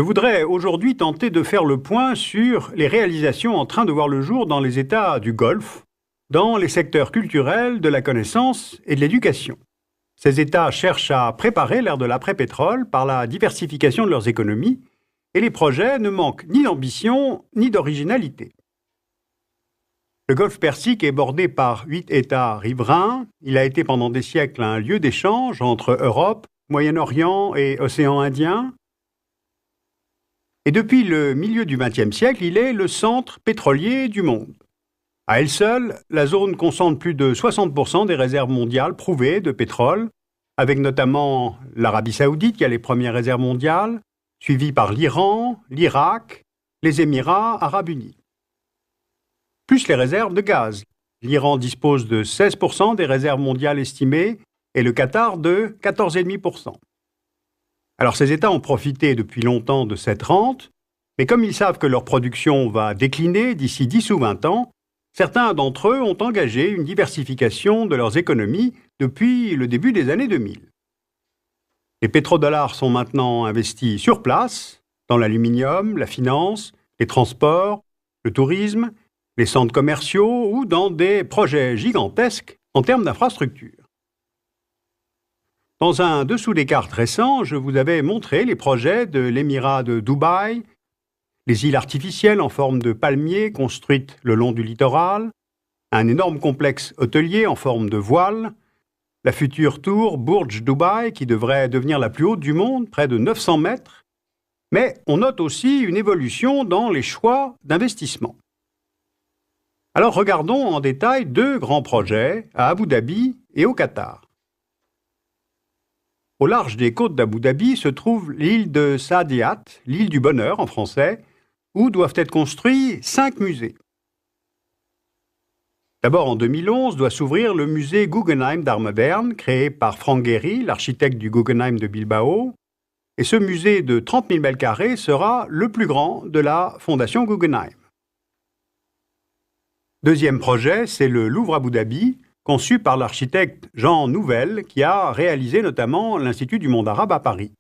Je voudrais aujourd'hui tenter de faire le point sur les réalisations en train de voir le jour dans les États du Golfe, dans les secteurs culturels, de la connaissance et de l'éducation. Ces États cherchent à préparer l'ère de l'après-pétrole par la diversification de leurs économies, et les projets ne manquent ni d'ambition ni d'originalité. Le golfe Persique est bordé par 8 États riverains. Il a été pendant des siècles un lieu d'échange entre Europe, Moyen-Orient et Océan Indien. Et depuis le milieu du XXe siècle, il est le centre pétrolier du monde. À elle seule, la zone concentre plus de 60% des réserves mondiales prouvées de pétrole, avec notamment l'Arabie Saoudite qui a les premières réserves mondiales, suivie par l'Iran, l'Irak, les Émirats arabes unis. Plus les réserves de gaz. L'Iran dispose de 16% des réserves mondiales estimées et le Qatar de 14,5%. Alors ces États ont profité depuis longtemps de cette rente, mais comme ils savent que leur production va décliner d'ici 10 ou 20 ans, certains d'entre eux ont engagé une diversification de leurs économies depuis le début des années 2000. Les pétrodollars sont maintenant investis sur place, dans l'aluminium, la finance, les transports, le tourisme, les centres commerciaux ou dans des projets gigantesques en termes d'infrastructures. Dans un dessous des cartes récent, je vous avais montré les projets de l'Émirat de Dubaï, les îles artificielles en forme de palmiers construites le long du littoral, un énorme complexe hôtelier en forme de voile, la future tour Burj Dubaï qui devrait devenir la plus haute du monde, près de 900 mètres, mais on note aussi une évolution dans les choix d'investissement. Alors regardons en détail 2 grands projets à Abu Dhabi et au Qatar. Au large des côtes d'Abu Dhabi se trouve l'île de Saadiyat, l'île du bonheur en français, où doivent être construits 5 musées. D'abord en 2011 doit s'ouvrir le musée Guggenheim d'art moderne, créé par Frank Gehry, l'architecte du Guggenheim de Bilbao, et ce musée de 30 000 m² sera le plus grand de la Fondation Guggenheim. Deuxième projet, c'est le Louvre Abu Dhabi, conçu par l'architecte Jean Nouvel, qui a réalisé notamment l'Institut du monde arabe à Paris.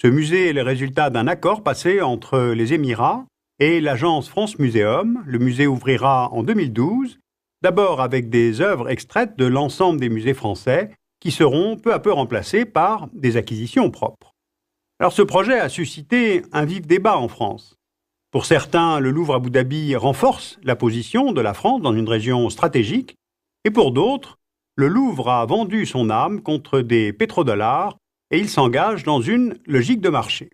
Ce musée est le résultat d'un accord passé entre les Émirats et l'agence France Muséum. Le musée ouvrira en 2012, d'abord avec des œuvres extraites de l'ensemble des musées français, qui seront peu à peu remplacées par des acquisitions propres. Alors ce projet a suscité un vif débat en France. Pour certains, le Louvre Abu Dhabi renforce la position de la France dans une région stratégique, et pour d'autres, le Louvre a vendu son âme contre des pétrodollars et il s'engage dans une logique de marché.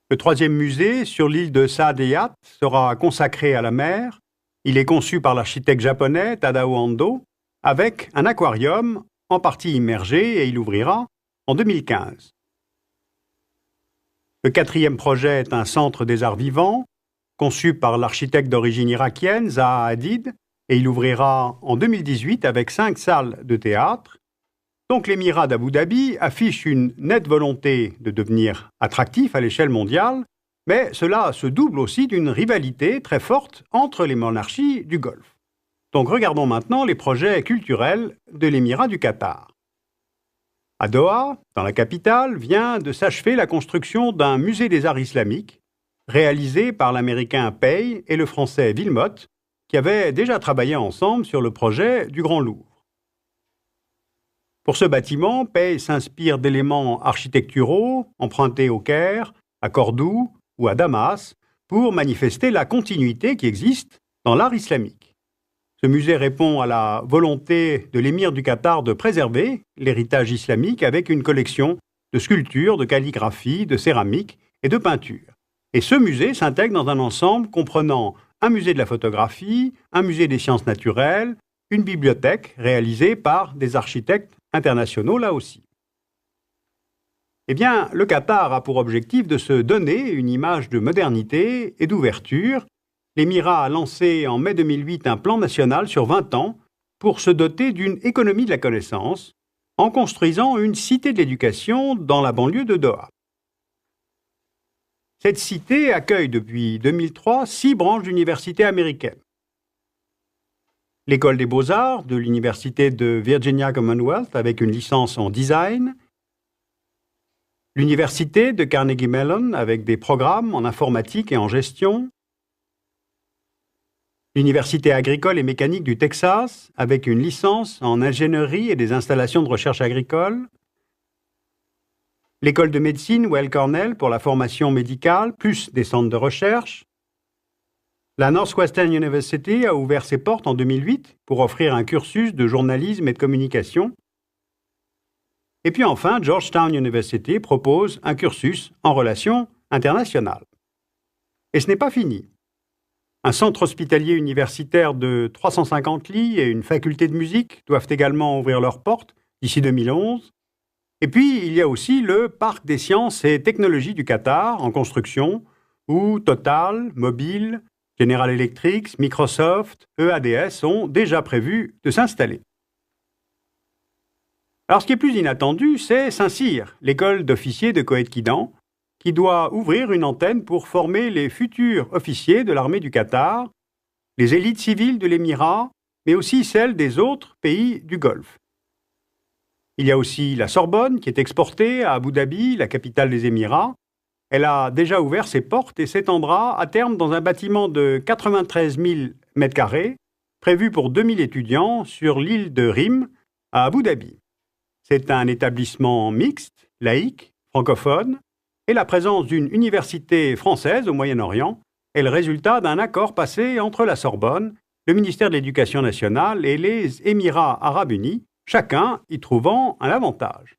Le troisième musée, sur l'île de Saadiyat, sera consacré à la mer. Il est conçu par l'architecte japonais Tadao Ando, avec un aquarium en partie immergé et il ouvrira en 2015. Le quatrième projet est un centre des arts vivants, conçu par l'architecte d'origine irakienne Zaha Hadid, et il ouvrira en 2018 avec 5 salles de théâtre. Donc l'Émirat d'Abu Dhabi affiche une nette volonté de devenir attractif à l'échelle mondiale, mais cela se double aussi d'une rivalité très forte entre les monarchies du Golfe. Donc regardons maintenant les projets culturels de l'Émirat du Qatar. À Doha, dans la capitale, vient de s'achever la construction d'un musée des arts islamiques, réalisé par l'Américain Pei et le Français Wilmotte, qui avaient déjà travaillé ensemble sur le projet du Grand Louvre. Pour ce bâtiment, Pei s'inspire d'éléments architecturaux empruntés au Caire, à Cordoue ou à Damas pour manifester la continuité qui existe dans l'art islamique. Ce musée répond à la volonté de l'émir du Qatar de préserver l'héritage islamique avec une collection de sculptures, de calligraphie, de céramique et de peinture. Et ce musée s'intègre dans un ensemble comprenant un musée de la photographie, un musée des sciences naturelles, une bibliothèque réalisée par des architectes internationaux là aussi. Eh bien, le Qatar a pour objectif de se donner une image de modernité et d'ouverture. L'Émirat a lancé en mai 2008 un plan national sur 20 ans pour se doter d'une économie de la connaissance en construisant une cité de l'éducation dans la banlieue de Doha. Cette cité accueille depuis 2003 6 branches d'universités américaines. L'école des beaux-arts de l'université de Virginia Commonwealth avec une licence en design, l'université de Carnegie Mellon avec des programmes en informatique et en gestion, l'université agricole et mécanique du Texas avec une licence en ingénierie et des installations de recherche agricole, l'école de médecine Weill Cornell pour la formation médicale, plus des centres de recherche. La Northwestern University a ouvert ses portes en 2008 pour offrir un cursus de journalisme et de communication. Et puis enfin, Georgetown University propose un cursus en relations internationales. Et ce n'est pas fini. Un centre hospitalier universitaire de 350 lits et une faculté de musique doivent également ouvrir leurs portes d'ici 2011. Et puis, il y a aussi le Parc des sciences et technologies du Qatar en construction, où Total, Mobil, General Electric, Microsoft, EADS ont déjà prévu de s'installer. Alors, ce qui est plus inattendu, c'est Saint-Cyr, l'école d'officiers de Coët-Quidan, qui doit ouvrir une antenne pour former les futurs officiers de l'armée du Qatar, les élites civiles de l'Émirat, mais aussi celles des autres pays du Golfe. Il y a aussi la Sorbonne qui est exportée à Abu Dhabi, la capitale des Émirats. Elle a déjà ouvert ses portes et s'étendra à terme dans un bâtiment de 93 000 m², prévu pour 2000 étudiants sur l'île de Rim, à Abu Dhabi. C'est un établissement mixte, laïque, francophone, et la présence d'une université française au Moyen-Orient est le résultat d'un accord passé entre la Sorbonne, le ministère de l'Éducation nationale et les Émirats arabes unis, chacun y trouvant un avantage.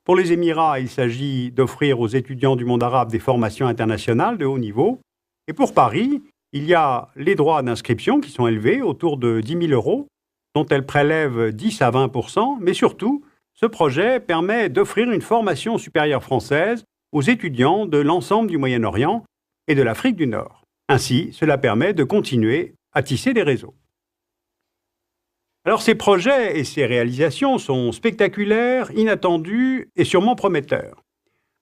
Pour les Émirats, il s'agit d'offrir aux étudiants du monde arabe des formations internationales de haut niveau. Et pour Paris, il y a les droits d'inscription qui sont élevés, autour de 10 000 €, dont elle prélève 10 à 20 %, mais surtout, ce projet permet d'offrir une formation supérieure française aux étudiants de l'ensemble du Moyen-Orient et de l'Afrique du Nord. Ainsi, cela permet de continuer à tisser des réseaux. Alors ces projets et ces réalisations sont spectaculaires, inattendus et sûrement prometteurs.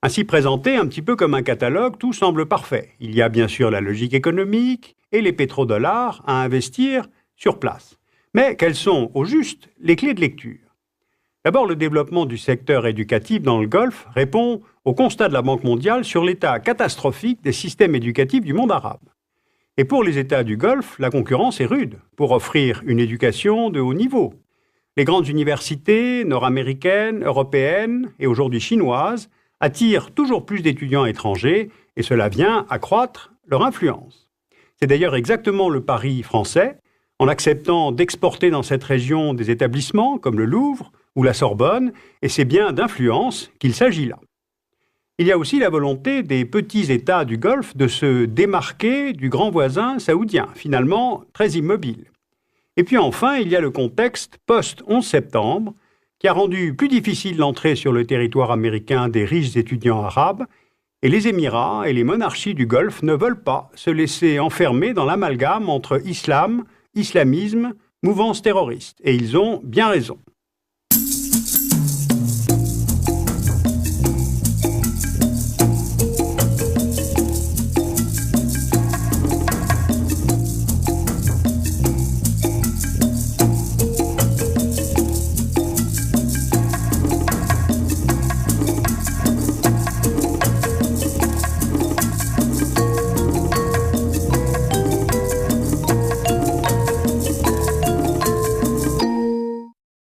Ainsi présentés un petit peu comme un catalogue, tout semble parfait. Il y a bien sûr la logique économique et les pétrodollars à investir sur place. Mais quelles sont, au juste, les clés de lecture ? D'abord, le développement du secteur éducatif dans le Golfe répond au constat de la Banque mondiale sur l'état catastrophique des systèmes éducatifs du monde arabe. Et pour les États du Golfe, la concurrence est rude pour offrir une éducation de haut niveau. Les grandes universités nord-américaines, européennes et aujourd'hui chinoises attirent toujours plus d'étudiants étrangers et cela vient accroître leur influence. C'est d'ailleurs exactement le pari français en acceptant d'exporter dans cette région des établissements comme le Louvre ou la Sorbonne, et c'est bien d'influence qu'il s'agit là. Il y a aussi la volonté des petits États du Golfe de se démarquer du grand voisin saoudien, finalement très immobile. Et puis enfin, il y a le contexte post-11 septembre, qui a rendu plus difficile l'entrée sur le territoire américain des riches étudiants arabes, et les Émirats et les monarchies du Golfe ne veulent pas se laisser enfermer dans l'amalgame entre islam, islamisme, mouvance terroriste. Et ils ont bien raison.